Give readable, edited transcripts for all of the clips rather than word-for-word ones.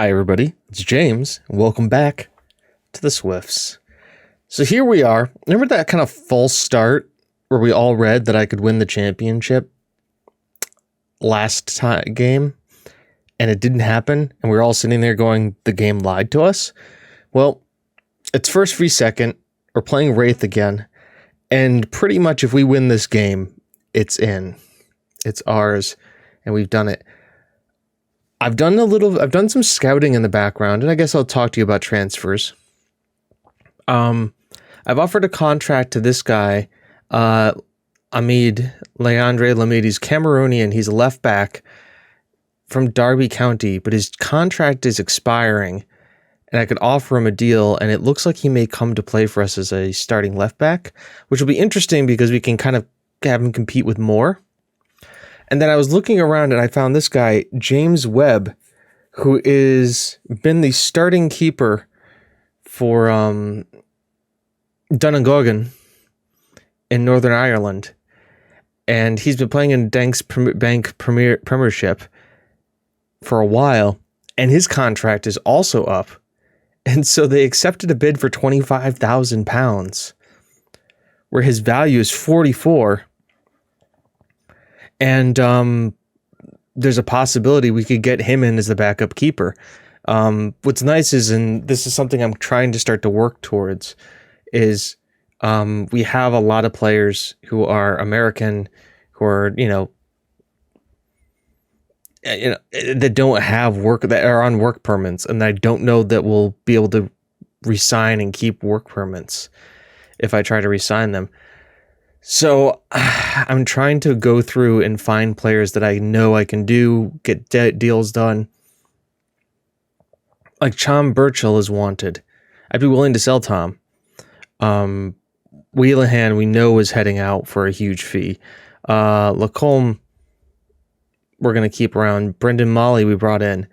Hi everybody, it's James, and welcome back to the Swifts. So here we are. Remember that kind of false start where we all read that I could win the championship last game, and it didn't happen, and we were all sitting there going, the game lied to us? Well, it's first v second, we're playing Wraith again, and pretty much if we win this game, it's in. It's ours, and we've done it. I've done some scouting in the background, and I guess I'll talk to you about transfers. I've offered a contract to this guy, Leandre Lamid. He's Cameroonian. He's a left back from Derby County, but his contract is expiring, and I could offer him a deal, and it looks like he may come to play for us as a starting left back, which will be interesting because we can kind of have him compete with Moore. And then I was looking around and I found this guy, James Webb, who is been the starting keeper for Donegal in Northern Ireland. And he's been playing in Dank's Bank Premiership for a while. And his contract is also up. And so they accepted a bid for £25,000, where his value is 44. And there's a possibility we could get him in as the backup keeper. What's nice is, and this is something I'm trying to start to work towards, is we have a lot of players who are American, who are, that don't have work, that are on work permits, and I don't know that we'll be able to resign and keep work permits if I try to resign them. So I'm trying to go through and find players that I know I can get deals done. Like Tom Burchell is wanted. I'd be willing to sell Tom. Wheelahan, we know, is heading out for a huge fee. Lacombe, we're going to keep around. Brendan Molly we brought in,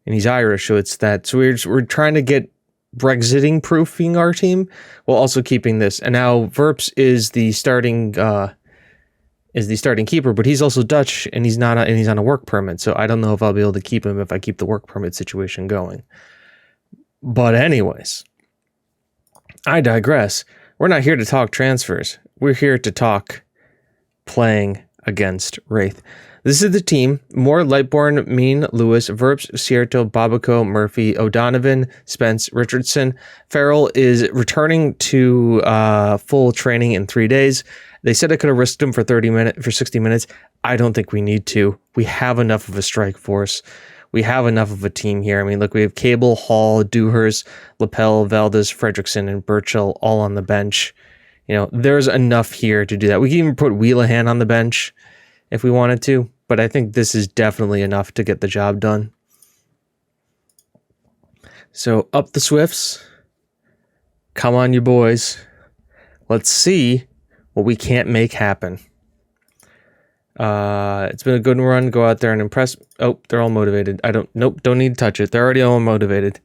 and he's Irish, so it's that. So we're trying to get Brexiting proofing our team while also keeping this. And now Verps is the starting keeper, but he's also Dutch and he's on a work permit. So I don't know if I'll be able to keep him if I keep the work permit situation going. But anyways, I digress. We're not here to talk transfers. We're here to talk playing against Wraith. This is the team: Moore, Lightbourne, Mean, Lewis, Verps, Cierto, Babico, Murphy, O'Donovan, Spence, Richardson. Farrell is returning to full training in 3 days. They said I could have risked him for 60 minutes. I don't think we need to. We have enough of a strike force. We have enough of a team here. I mean, look, we have Cable, Hall, Dewhurst, Lapel, Valdez, Fredrickson, and Burchell all on the bench. There's enough here to do that. We can even put Wheelahan on the bench if we wanted to, but I think this is definitely enough to get the job done. So up the Swifts. Come on, you boys. Let's see what we can't make happen. It's been a good run. Go out there and impress. Oh, they're all motivated. Don't need to touch it. They're already all motivated.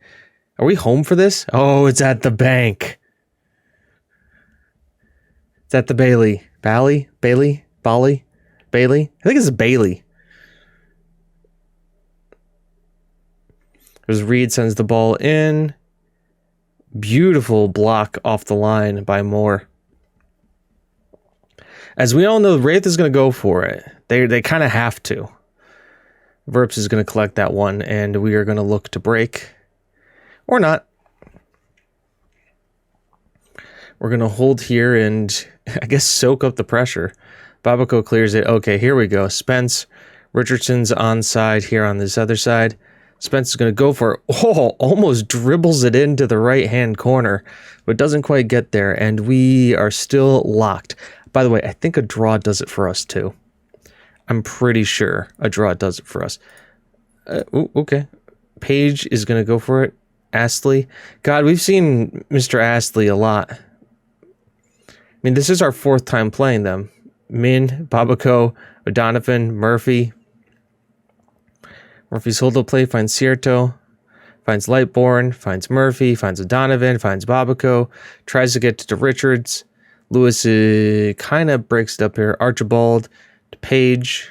Are we home for this? Oh, it's at the bank. It's at the Bailey. Bailey? I think it's Bailey. As Reed sends the ball in. Beautiful block off the line by Moore. As we all know, Wraith is going to go for it. They kind of have to. Verps is going to collect that one, and we are going to look to break. Or not. We're going to hold here and, I guess, soak up the pressure. Babico clears it. Okay, here we go. Spence. Richardson's onside here on this other side. Spence is going to go for it. Oh, almost dribbles it into the right-hand corner, but doesn't quite get there, and we are still locked. By the way, I think a draw does it for us, too. I'm pretty sure a draw does it for us. Okay. Page is going to go for it. Astley. God, we've seen Mr. Astley a lot. I mean, this is our fourth time playing them. Min, Babico, O'Donovan, Murphy. Murphy's hold up play finds Cierto, finds Lightbourne, finds Murphy, finds O'Donovan, finds Babico, tries to get to Richards. Lewis kind of breaks it up here. Archibald to Page.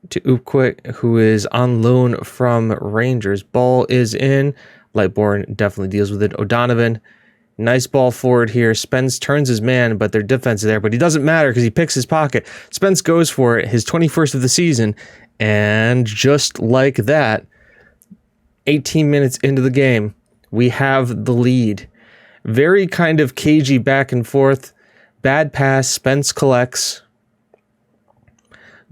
to Oopquit, who is on loan from Rangers. Ball is in. Lightborn definitely deals with it. O'Donovan, nice ball forward here. Spence turns his man, but their defense is there. But he doesn't matter because he picks his pocket. Spence goes for it, his 21st of the season. And just like that, 18 minutes into the game, we have the lead. Very kind of cagey back and forth. Bad pass. Spence collects.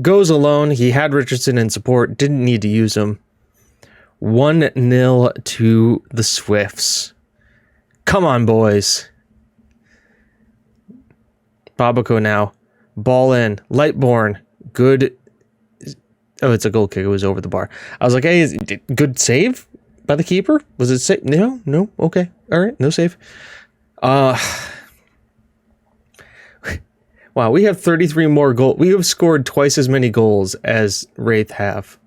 Goes alone. He had Richardson in support. Didn't need to use him. 1-0 to the Swifts. Come on, boys. Babico now. Ball in. Lightborn. Good. Oh, it's a goal kick. It was over the bar. I was like, hey, good save by the keeper? Was it safe? No. Okay. All right. No save. Wow, we have 33 more goals. We have scored twice as many goals as Wraith have.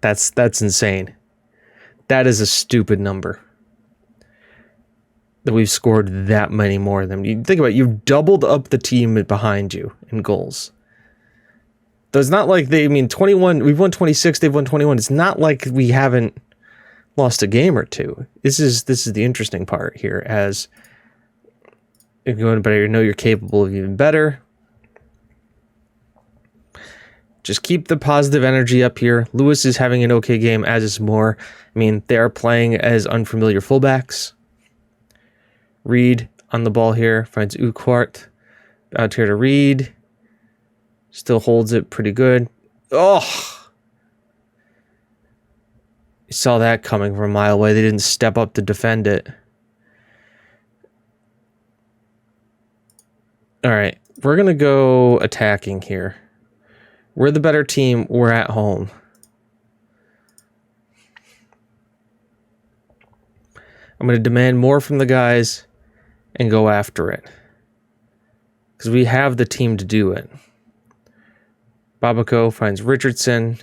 That's insane. That is a stupid number. That we've scored that many more than you think about it, you've doubled up the team behind you in goals. So it's not like 21, we've won 26, they've won 21. It's not like we haven't lost a game or two. This is the interesting part here, as you're going better, you know you're capable of even better. Just keep the positive energy up here. Lewis is having an okay game, as is Moore. I mean, they are playing as unfamiliar fullbacks. Reed on the ball here, finds Uquart. Out here to Reed. Still holds it pretty good. Oh! You saw that coming from a mile away. They didn't step up to defend it. All right, we're going to go attacking here. We're the better team. We're at home. I'm going to demand more from the guys and go after it, because we have the team to do it. Babico finds Richardson.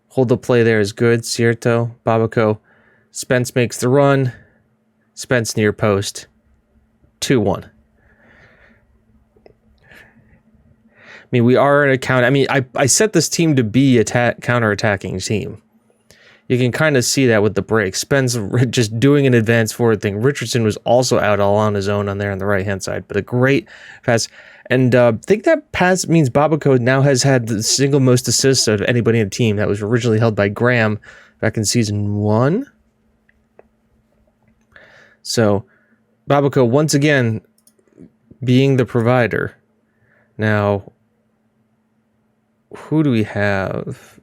Hold the play there is good. Cierto. Babico. Spence makes the run. Spence near post. 2-1. I mean, we are an account. I mean, I set this team to be a counter-attacking team. You can kind of see that with the break. Spence just doing an advanced forward thing. Richardson was also out all on his own on there on the right-hand side, but a great pass. And I think that pass means Babico now has had the single most assists of anybody in the team. That was originally held by Graham back in season 1. So Babico, once again, being the provider. Now, who do we have?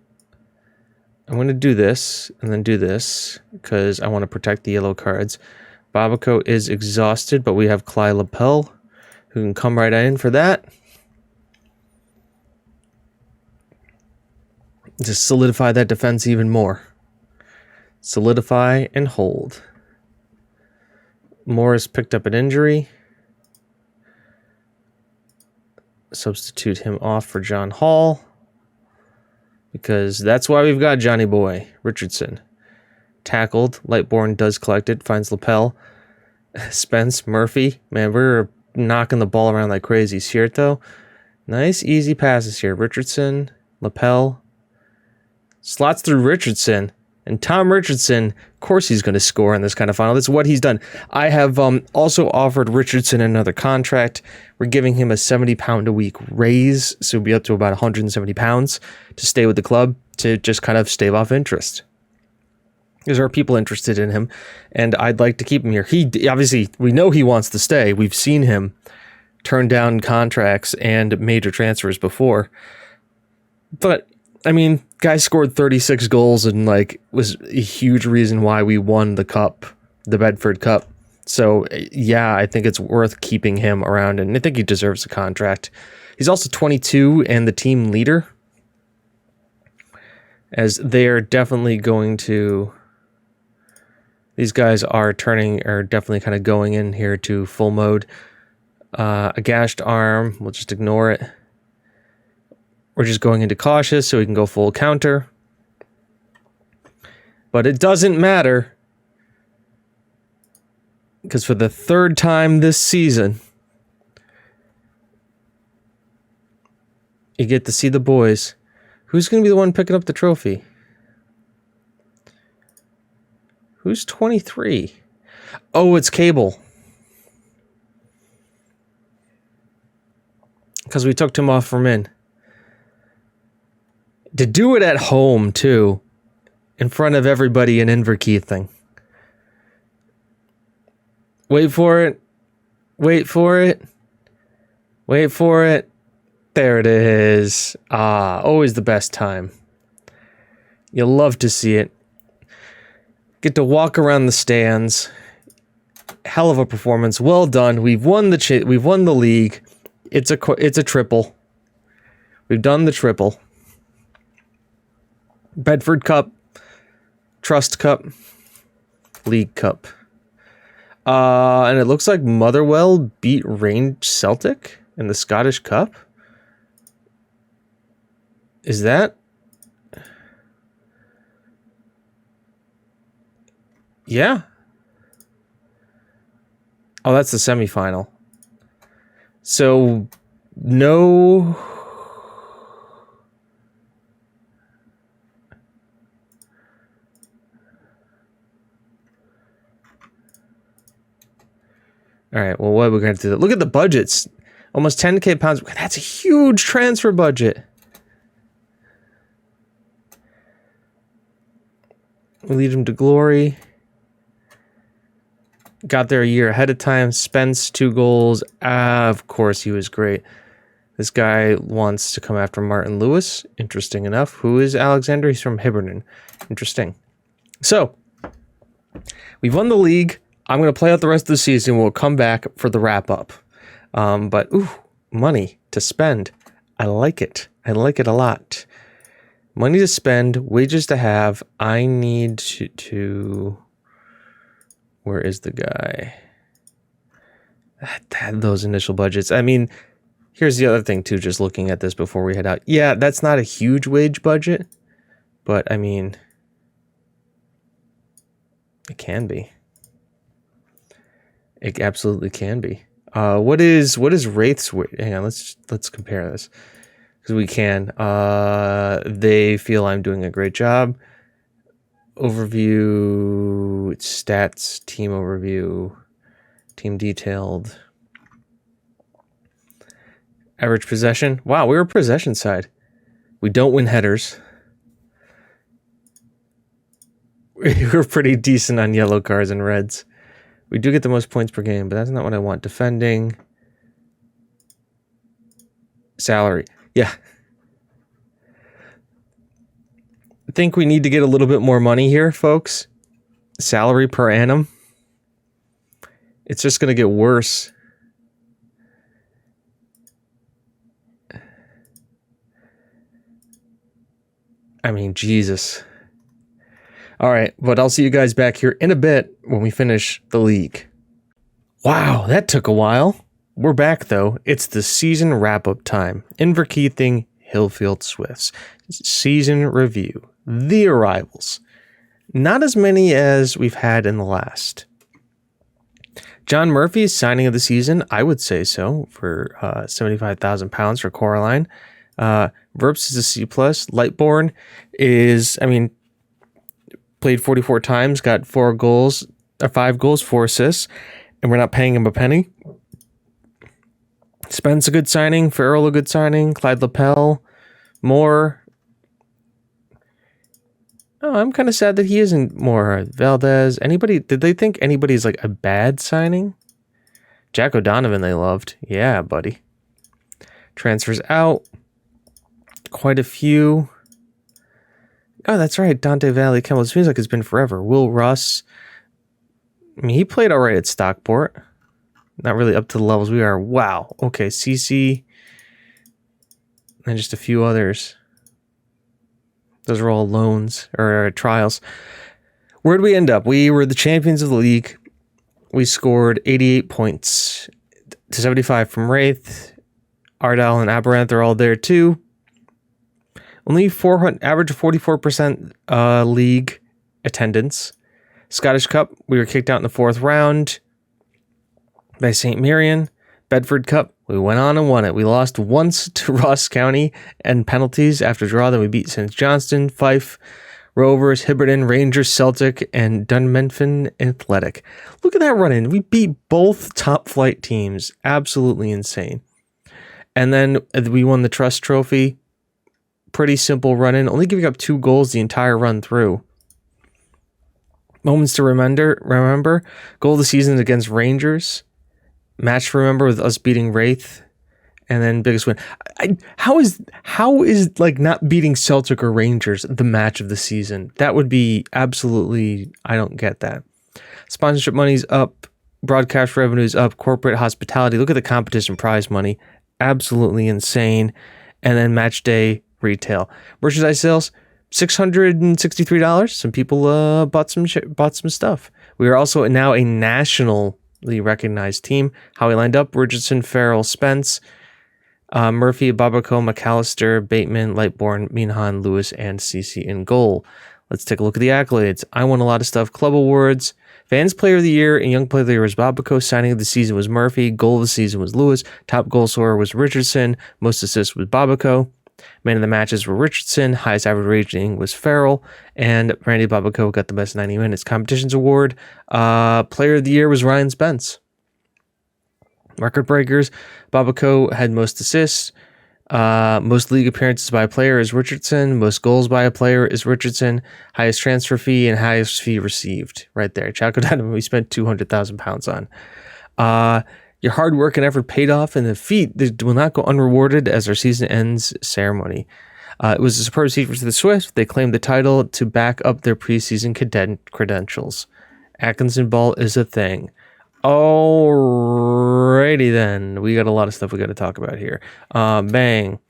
I'm going to do this and then do this because I want to protect the yellow cards. Babico is exhausted, but we have Cly Lapel who can come right in for that. Just solidify that defense even more. Solidify and hold. Morris picked up an injury. Substitute him off for John Hall, because that's why we've got Johnny Boy. Richardson tackled. Lightborn does collect it. Finds Lapel. Spence, Murphy. Man, we're knocking the ball around like crazy. Cierto. Nice, easy passes here. Richardson, Lapel. Slots through Richardson. And Tom Richardson, of course he's going to score in this kind of final. That's what he's done. I have also offered Richardson another contract. We're giving him a £70 a week raise, so he'll be up to about £170 to stay with the club, to just kind of stave off interest. Because there are people interested in him, and I'd like to keep him here. He obviously, we know he wants to stay. We've seen him turn down contracts and major transfers before. But I mean, guy scored 36 goals and was a huge reason why we won the cup, the Bedford Cup. So yeah, I think it's worth keeping him around, and I think he deserves a contract. He's also 22 and the team leader, as they are definitely going to. These guys are definitely kind of going in here to full mode. A gashed arm, we'll just ignore it. We're just going into cautious so we can go full counter. But it doesn't matter, because for the third time this season, You get to see the boys. Who's going to be the one picking up the trophy? Who's 23? Oh, it's Cable. Because we took Tim off from in. To do it at home, too. In front of everybody in Inverkeithing. Wait for it. Wait for it. Wait for it. There it is. Ah, always the best time. You'll love to see it. Get to walk around the stands. Hell of a performance. Well done. We've won the league. It's a triple. We've done the triple. Bedford Cup, Trust Cup, League Cup. And it looks like Motherwell beat Range Celtic in the Scottish Cup. Is that? Yeah. Oh, that's the semifinal. So, no. All right, well, what are we going to do? Look at the budgets. Almost 10K pounds. That's a huge transfer budget. We lead him to glory. Got there a year ahead of time. Spence, 2 goals. Of course, he was great. This guy wants to come after Martin Lewis. Interesting enough. Who is Alexander? He's from Hibernian. Interesting. So, we've won the league. I'm going to play out the rest of the season. We'll come back for the wrap-up. But, money to spend. I like it. I like it a lot. Money to spend, wages to have. I need to... Where is the guy? Had those initial budgets. I mean, here's the other thing, too, just looking at this before we head out. Yeah, that's not a huge wage budget. But, I mean... It can be. It absolutely can be. What is Wraith's wage? Hang on, let's compare this. Because we can. They feel I'm doing a great job. Overview, stats, team overview, team detailed. Average possession. Wow, we were possession side. We don't win headers. We're pretty decent on yellow cards and reds. We do get the most points per game, but that's not what I want. Defending. Salary. Yeah. I think we need to get a little bit more money here, folks. Salary per annum. It's just going to get worse. I mean, Jesus. All right, but I'll see you guys back here in a bit when we finish the league. Wow, that took a while. We're back, though. It's the season wrap-up time. Inverkeithing Hillfield Swifts. Season review. The arrivals. Not as many as we've had in the last. John Murphy's signing of the season, I would say so, for £75,000 for Coraline. Verps is a C+. Lightborn is, played 44 times, got 5 goals, 4 assists, and we're not paying him a penny. Spence a good signing, Farrell a good signing, Clyde Lapel, Moore. Oh, I'm kind of sad that he isn't more. Valdez, anybody, did they think anybody's like a bad signing? Jack O'Donovan they loved. Yeah, buddy. Transfers out. Quite a few. Oh, that's right. Dante Valley, Campbell. It seems like it's been forever. Will Russ. He played all right at Stockport. Not really up to the levels we are. Wow. Okay, CC. And just a few others. Those are all loans or trials. Where'd we end up? We were the champions of the league. We scored 88 points to 75 from Wraith. Ardell and Aberranth are all there too. Only 400, average of 44% league attendance. Scottish Cup, we were kicked out in the 4th round by St. Miriam. Bedford Cup, We went on and won it. We lost once to Ross County and penalties after draw. Then we beat St. Johnston, Fife, Rovers, Hiberton, Rangers, Celtic, and Dunmenfin Athletic. Look at that run-in. We beat both top-flight teams. Absolutely insane. And then we won the Trust Trophy. Pretty simple run-in. Only giving up 2 goals the entire run through. Moments to remember. Goal of the season against Rangers. Match to remember with us beating Wraith. And then biggest win. How is like not beating Celtic or Rangers the match of the season? That would be absolutely, I don't get that. Sponsorship money's up. Broadcast revenue's up. Corporate hospitality. Look at the competition prize money. Absolutely insane. And then match day retail. Merchandise sales, $663. Some people bought some stuff. We are also now a nationally recognized team. How we lined up: Richardson, Farrell, Spence, Murphy, Babaco, McAllister, Bateman, Lightbourne, Minhan, Lewis, and CC in goal. Let's take a look at the accolades. I won a lot of stuff. Club awards. Fans Player of the Year and Young Player of the Year was Babaco. Signing of the season was Murphy. Goal of the season was Lewis. Top goal scorer was Richardson. Most assists was Babaco. Man of the matches were Richardson. Highest average rating was Farrell. And Randy Babaco got the best 90 minutes. Competitions award. Player of the Year was Ryan Spence. Record breakers. Babaco had most assists. Most league appearances by a player is Richardson. Most goals by a player is Richardson. Highest transfer fee and highest fee received. Right there. Chaco Dynamo we spent £200,000 on. Your hard work and effort paid off, and the feat will not go unrewarded as our season ends ceremony. It was a superb season for the Swifts. They claimed the title to back up their preseason credentials. Atkinson ball is a thing. Alrighty then. We got a lot of stuff we got to talk about here. Bang.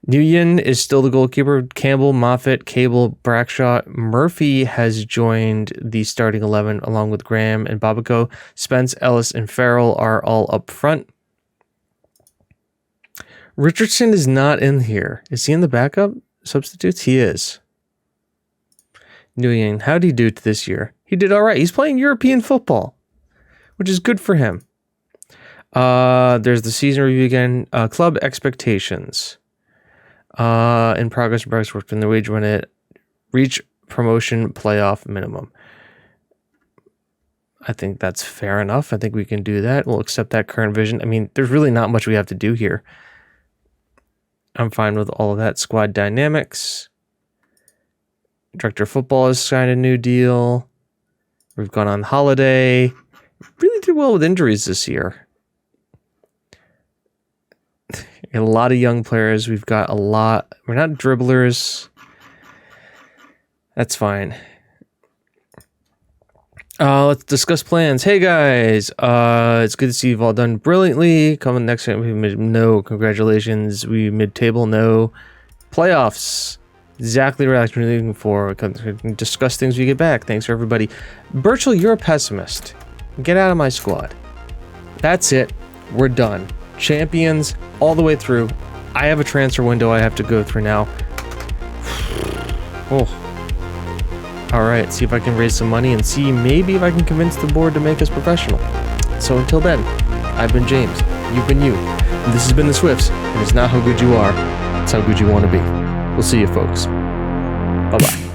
Nguyen is still the goalkeeper. Campbell, Moffat, Cable, Brackshaw. Murphy has joined the starting 11 along with Graham and Babaco. Spence, Ellis, and Farrell are all up front. Richardson is not in here. Is he in the backup substitutes? He is. Nguyen, how'd he do this year? He did all right. He's playing European football, which is good for him. There's the season review again. Club expectations. In progress, worked in the wage when it reach promotion playoff minimum. I think that's fair enough. I think we can do that. We'll accept that current vision. I mean, there's really not much we have to do here. I'm fine with all of that. Squad dynamics. Director of football has signed a new deal. We've gone on holiday. Really did well with injuries this year. A lot of young players. We've got a lot. We're not dribblers. That's fine. Let's discuss plans. Hey guys, it's good to see you've all done brilliantly. Coming next time, no congratulations. We mid-table, no playoffs. Exactly what I was looking for. We can discuss things when we get back. Thanks for everybody. Birchall, you're a pessimist. Get out of my squad. That's it. We're done. Champions all the way through. I have a transfer window I have to go through now. Oh. All right, see if I can raise some money and see maybe if I can convince the board to make us professional. So until then, I've been James, you've been you, and this has been the Swifts, and it's not how good you are, it's how good you want to be. We'll see you folks. Bye-bye.